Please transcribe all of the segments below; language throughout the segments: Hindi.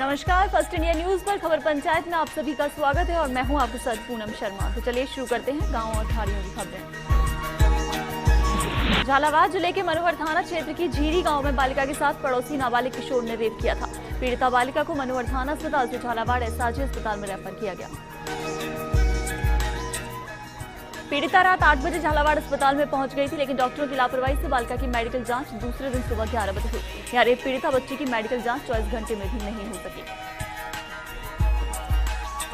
नमस्कार, फर्स्ट इंडिया न्यूज पर खबर पंचायत में आप सभी का स्वागत है और मैं हूं आपके साथ पूनम शर्मा। तो चलिए शुरू करते हैं गांव और थारियों की खबरें। झालावाड़ जिले के मनोहर थाना क्षेत्र की झीरी गांव में बालिका के साथ पड़ोसी नाबालिग किशोर ने रेप किया था। पीड़िता बालिका को मनोहर थाना अस्पताल से झालावाड़ एसआरजी अस्पताल में रेफर किया गया। पीड़िता रात 8 बजे झालावाड़ अस्पताल में पहुंच गई थी, लेकिन डॉक्टरों की लापरवाही से बालिका की मेडिकल जांच दूसरे दिन सुबह 11 बजे हुई। यहाँ रेप पीड़िता बच्ची की मेडिकल जांच 24 घंटे में भी नहीं हो सकी।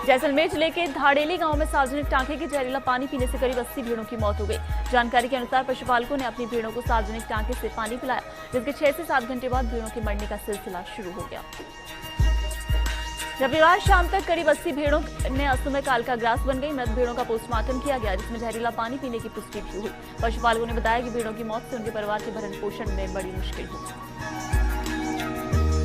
जैसलमेर जिले के धाड़ेली गांव में सार्वजनिक टांके के जहरीला पानी पीने से करीब 80 भेड़ों की मौत हो गई। जानकारी के अनुसार पशुपालकों ने अपनी भेड़ों को सार्वजनिक टांके से पानी पिलाया, जिसके 6 से 7 घंटे बाद भेड़ों के मरने का सिलसिला शुरू हो गया। रविवार शाम तक करीब 80 भेड़ों ने असमय काल का ग्रास बन गई। मृत भेड़ों का पोस्टमार्टम किया गया, जिसमें जहरीला पानी पीने की पुष्टि भी हुई। पशुपालकों ने बताया कि भेड़ों की मौत से उनके परिवार के भरण पोषण में बड़ी मुश्किल हुई।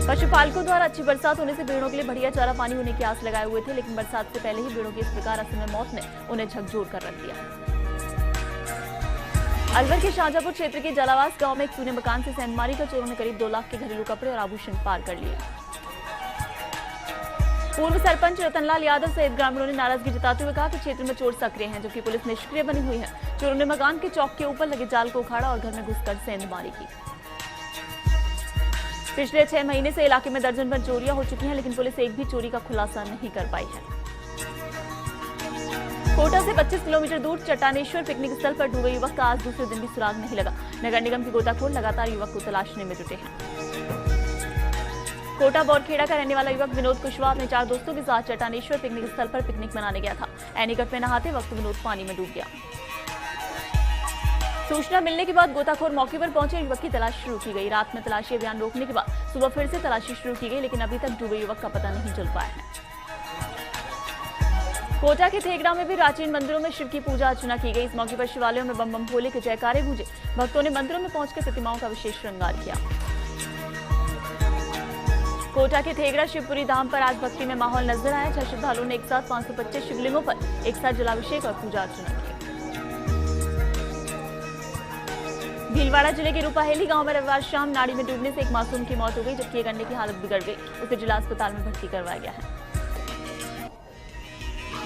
पशुपालकों द्वारा अच्छी बरसात होने से भेड़ों के लिए बढ़िया चारा पानी होने की आस लगाए हुए थे, लेकिन बरसात से पहले ही भेड़ों की इस प्रकार असमय मौत ने उन्हें झकझोर कर रख दिया। अलवर के शाहजहांपुर क्षेत्र के जलावास गांव में एक सूने मकान से सेंधमारी का चोरों ने करीब 2 लाख के घरेलू कपड़े और आभूषण पार कर लिए। पूर्व सरपंच रतनलाल यादव सहित ग्रामीणों ने नाराजगी जताते हुए कहा कि क्षेत्र में चोर सक्रिय हैं, जबकि पुलिस निष्क्रिय बनी हुई है। चोरों ने मकान के चौक के ऊपर लगे जाल को उखाड़ा और घर में घुसकर सेंधमारी की। पिछले 6 महीने से इलाके में दर्जन भर चोरियां हो चुकी हैं, लेकिन पुलिस एक भी चोरी का खुलासा नहीं कर पाई है। कोटा से 25 किलोमीटर दूर चट्टानेश्वर पिकनिक स्थल पर डूबे युवक का आज दूसरे दिन भी सुराग नहीं लगा। नगर निगम के गोताखोर लगातार युवक को तलाशने में जुटे हैं। कोटा बोरखेड़ा का रहने वाला युवक विनोद कुशवाहा अपने 4 दोस्तों के साथ चट्टानेश्वर पिकनिक स्थल पर पिकनिक मनाने गया था। एनीकट में नहाते वक्त विनोद पानी में डूब गया। सूचना मिलने के बाद गोताखोर मौके पर पहुंचे, युवक की तलाश शुरू की गई। रात में तलाशी अभियान रोकने के बाद सुबह फिर से तलाशी शुरू की गई, लेकिन अभी तक डूबे युवक का पता नहीं चल पाया है। कोटा के थेगड़ा में भी प्राचीन मंदिरों में शिव की पूजा अर्चना की गई। इस मौके पर शिवालयों में बम बम भोले के जयकारे गूंजे। भक्तों ने मंदिरों में पहुंचकर प्रतिमाओं का विशेष श्रृंगार किया। कोटा के थेगड़ा शिवपुरी धाम पर आज भक्ति में माहौल नजर आया, जहां श्रद्धालुओं ने एक साथ 525 शिवलिंगों पर एक साथ जलाभिषेक और पूजा अर्चना की। भीलवाड़ा जिले के रूपाहेली गांव में रविवार शाम नाड़ी में डूबने से एक मासूम की मौत हो गई, जबकि एक अन्य की हालत बिगड़ गई। उसे जिला अस्पताल में भर्ती करवाया गया है।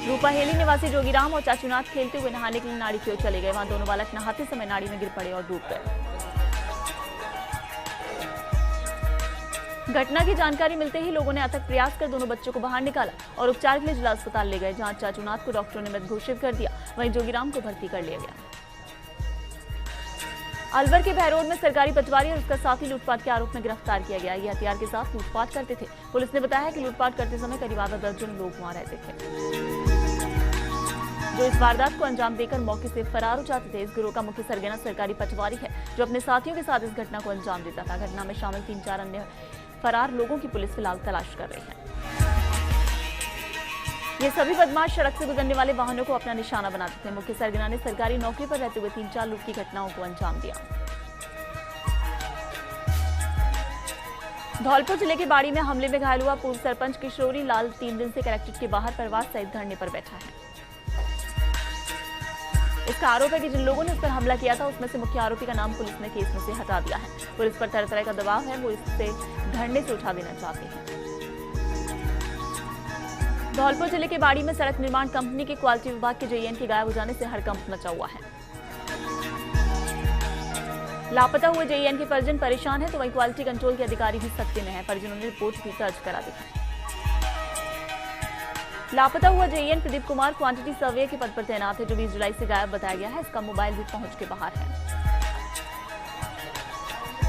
रूपाहेली निवासी जोगीराम और चाचूनाथ खेलते हुए नहाने के लिए नाड़ी की ओर चले गए। वहां दोनों बालक नहाते समय नाड़ी में गिर पड़े और डूब गए। घटना की जानकारी मिलते ही लोगों ने अथक प्रयास कर दोनों बच्चों को बाहर निकाला और उपचार के लिए जिला अस्पताल ले गए, जहां चाचूनाथ को डॉक्टरों ने मृत घोषित कर दिया। वहीं जोगीराम को भर्ती कर लिया गया। अलवर के बहरोड में सरकारी पटवारी और उसका साथी लूटपाट के आरोप में गिरफ्तार किया गया। ये हथियार के साथ लूटपाट करते थे। पुलिस ने बताया कि लूटपाट करते समय करीब आधा दर्जन लोग वहां रहते थे, जो इस वारदात को अंजाम देकर मौके से फरार हो जाते थे। इस गिरोह का मुख्य सरगना सरकारी पटवारी है, जो अपने साथियों के साथ इस घटना को अंजाम देता था। घटना में शामिल 3-4 अन्य फरार लोगों की पुलिस फिलहाल तलाश कर रही है। ये सभी बदमाश सड़क से गुजरने वाले वाहनों को अपना निशाना बनाते थे। मुख्य सरगना ने सरकारी नौकरी पर रहते हुए 3-4 लूट की घटनाओं को अंजाम दिया। धौलपुर जिले के बाड़ी में हमले में घायल हुआ पूर्व सरपंच किशोरी लाल 3 दिन से कलेक्ट्रेट के बाहर परिवार सहित धरने पर बैठा है। इसका आरोप है कि जिन लोगों ने उस पर हमला किया था, उसमें से मुख्य आरोपी का नाम पुलिस ने केस में से हटा दिया है। पुलिस पर तरह तरह का दबाव है, वो इससे धरने से उठा देना चाहते हैं। धौलपुर जिले के बाड़ी में सड़क निर्माण कंपनी के क्वालिटी विभाग के जेईएन के गायब हो जाने से हड़कंप मचा हुआ है। लापता हुए जेईएन के परिजन परेशान है, तो वहीं क्वालिटी कंट्रोल के अधिकारी भी सख्ती में है। परिजनों ने रिपोर्ट भी दर्ज करा दी है। लापता हुआ JEN Pradeep Kumar quantity survey के पद पर तैनात है, जो 20 जुलाई से गायब बताया गया है। इसका मोबाइल भी पहुंच के बाहर है।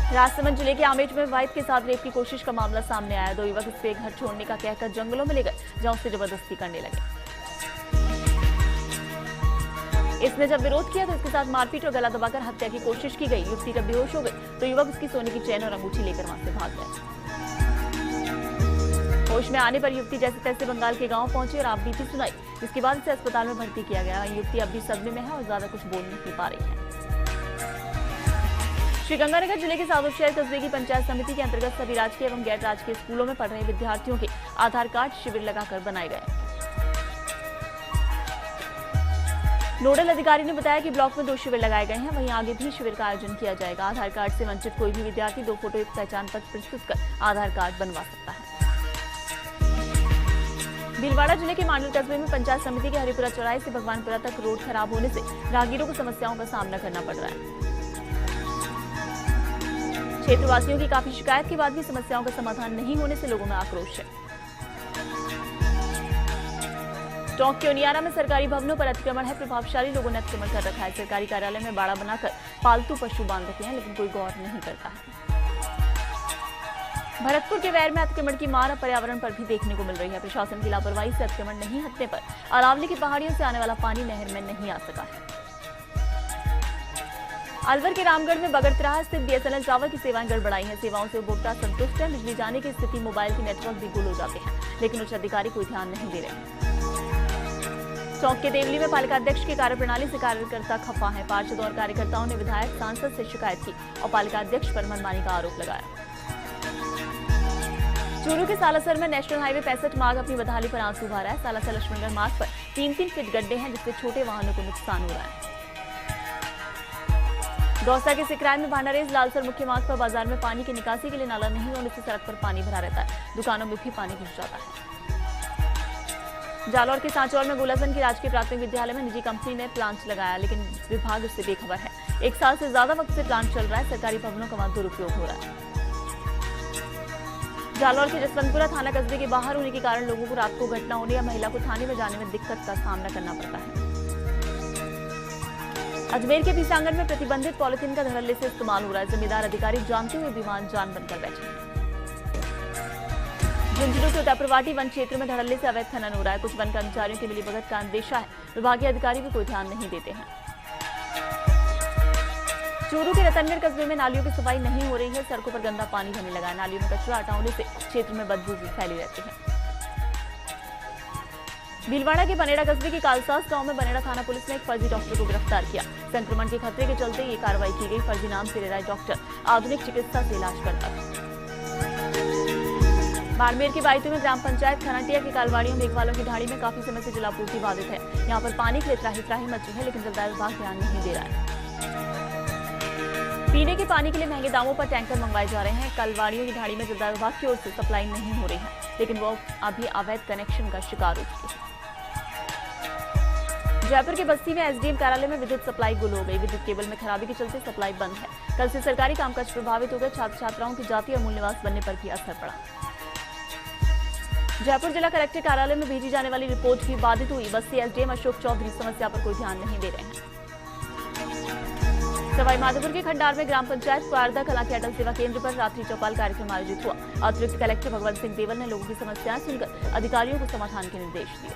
राजसमंद जिले के आमेट में वाहिद के साथ रेप की कोशिश का मामला सामने आया। 2 युवक इससे घर छोड़ने का कहकर जंगलों में ले गए, जहां उससे जबरदस्ती करने लगे। इसने जब विरोध किया तो इसके साथ मारपीट और गला दबाकर हत्या की कोशिश की गई। युवती जब बेहोश हो गई तो युवक उसकी सोने की चेन और अंगूठी लेकर वहां से भाग गए। होश में आने पर युवती जैसे तैसे बंगाल के गांव पहुंची और आपबीती सुनाई, जिसके बाद इसे अस्पताल में भर्ती किया गया। युवती अब भी सदमे में है और ज्यादा कुछ बोल नहीं पा रही है। श्रीगंगानगर जिले के सादुलशहर कस्बे की पंचायत समिति के अंतर्गत सभी राजकीय एवं गैर राजकीय स्कूलों में पढ़ रहे विद्यार्थियों के आधार कार्ड शिविर लगाकर बनाए गए। नोडल अधिकारी ने बताया कि ब्लॉक में 2 शिविर लगाए गए हैं, वहीं आगे भी शिविर का आयोजन किया जाएगा। आधार कार्ड से वंचित कोई भी विद्यार्थी 2 फोटोयुक्त पहचान पत्र प्रस्तुत कर आधार कार्ड बनवा सकता है। भीलवाड़ा जिले के मांडल कस्बे में पंचायत समिति के हरिपुरा चौराहे से भगवानपुरा तक रोड खराब होने से राहगीरों को समस्याओं का सामना करना पड़ रहा है। क्षेत्रवासियों की काफी शिकायत के बाद भी समस्याओं का समाधान नहीं होने से लोगों में आक्रोश है। टोंक के उनियारा में सरकारी भवनों पर अतिक्रमण है। प्रभावशाली लोगों ने अतिक्रमण कर रखा है। सरकारी कार्यालय में बाड़ा बनाकर पालतू पशु बांध रखे हैं, लेकिन कोई गौर नहीं करता है। भरतपुर के वैर में अतिक्रमण की मार अब पर्यावरण पर भी देखने को मिल रही है। प्रशासन की लापरवाही से अतिक्रमण नहीं हटने पर अरावली की पहाड़ियों से आने वाला पानी नहर में नहीं आ सका है। अलवर के रामगढ़ में बगड़तिराहा स्थित बीएसएनएल टावर की सेवाएं गड़बड़ाई हैं। सेवाओं से उपभोक्ता संतुष्ट है। बिजली जाने की स्थिति मोबाइल के नेटवर्क भी गुल हो जाते हैं, लेकिन उच्च अधिकारी कोई ध्यान नहीं दे रहे। टोंक के देवली में पालिका अध्यक्ष की कार्यप्रणाली से कार्यकर्ता खफा है। पार्षद और कार्यकर्ताओं ने विधायक सांसद से शिकायत की और पालिका अध्यक्ष पर मनमानी का आरोप लगाया। चूरू के सालासर में नेशनल हाईवे 65 मार्ग अपनी बदहाली पर आंसू भर रहा है। सालासर लक्ष्मणगढ़ मार्ग पर 3-3 फीट गड्ढे हैं, जिससे छोटे वाहनों को नुकसान हो रहा है। दौसा के सिकराय में भांडारेज लालसर मुख्य मार्ग पर बाजार में पानी की निकासी के लिए नाला नहीं होने से सड़क पर पानी भरा रहता है। दुकानों में भी पानी घुस जाता है। जालौर के सांचौर में गोलासन की राजकीय प्राथमिक विद्यालय में निजी कंपनी ने प्लांट लगाया, लेकिन विभाग इससे बेखबर है। 1 साल से ज्यादा वक्त से प्लांट चल रहा है। सरकारी भवनों का वहां दुरुपयोग हो रहा है। जालौर के जसवंतपुरा थाना कस्बे के बाहर होने के कारण लोगों को रात को घटना होने या महिला को थाने में जाने में दिक्कत का सामना करना पड़ता है। अजमेर के पीसांगन में प्रतिबंधित पॉलिथीन का धड़ल्ले से इस्तेमाल हो रहा है। जिम्मेदार अधिकारी जानते हुए विमान जान बनकर बैठे हैं। झुंझुनू के उदयपुरवाटी वन क्षेत्र में धड़ल्ले से अवैध खनन हो रहा है। कुछ वन कर्मचारियों की मिलीभगत का अंदेशा है। विभागीय अधिकारी भी कोई ध्यान नहीं देते हैं। चूरू के रतनगढ़ कस्बे में नालियों की सफाई नहीं हो रही है। सड़कों पर गंदा पानी जमने लगा है। नालियों में कचरा हटा होने से क्षेत्र में बदबू भी फैली रहती है। भीलवाड़ा के बनेड़ा कस्बे के कालसास गांव में बनेड़ा थाना पुलिस ने एक फर्जी डॉक्टर को गिरफ्तार किया। संक्रमण के खतरे के चलते ये कार्रवाई की गई। फर्जी नाम से रह डॉक्टर आधुनिक चिकित्सा से इलाज करता था। बाड़मेर के बायतू में ग्राम पंचायत खनाटिया के कालवाड़ियों मेघवालों की ढाणी में काफी समय से जलापूर्ति बाधित है। यहाँ पर पानी के लिए त्राही मची है, लेकिन जलदाय विभाग ध्यान नहीं दे रहा है। पीने के पानी के लिए महंगे दामों पर टैंकर मंगवाए जा रहे हैं। कलवाड़ियों की ढाणी में जलदाय विभाग की ओर से सप्लाई नहीं हो रही है, लेकिन वो अभी अवैध कनेक्शन का शिकार हो चुके हैं। जयपुर के बस्ती में एसडीएम कार्यालय में विद्युत सप्लाई गुल हो गई। विद्युत केबल में खराबी के चलते सप्लाई बंद है। कल से सरकारी कामकाज प्रभावित हो गए। छात्र छात्राओं की जाति और मूल निवास बनने पर भी असर पड़ा। जयपुर जिला कलेक्टर कार्यालय में भेजी जाने वाली रिपोर्ट भी बाधित हुई। बस्ती एसडीएम अशोक चौधरी समस्या पर कोई ध्यान नहीं दे रहे हैं। सवाईमाधोपुर के खंडार में ग्राम पंचायत क्वारदा कला के अटल सेवा केंद्र पर रात्रि चौपाल कार्यक्रम आयोजित हुआ। अतिरिक्त कलेक्टर भगवंत सिंह देवल ने लोगों की समस्याएं सुनकर अधिकारियों को समाधान के निर्देश दिए।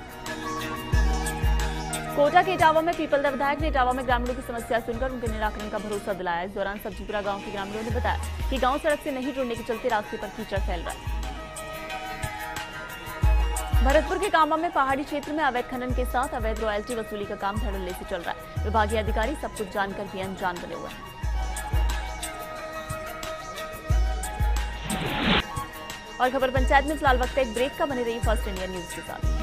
कोटा के इटावा में पीपलदा विधायक ने इटावा में ग्रामीणों की समस्या सुनकर उनके निराकरण का भरोसा दिलाया। इस दौरान सब्जीपुरा गांव के ग्रामीणों ने बताया कि गांव सड़क से नहीं जुड़ने के चलते रास्ते पर कीचड़ फैल रहा है। भरतपुर के कामा में पहाड़ी क्षेत्र में अवैध खनन के साथ अवैध रॉयल्टी वसूली का काम धड़ल्ले से चल रहा है। विभागीय अधिकारी सब कुछ जानकर भी अनजान बने हुए हैं। और खबर पंचायत में फिलहाल वक्त एक ब्रेक का। बने रही फर्स्ट इंडिया न्यूज के साथ।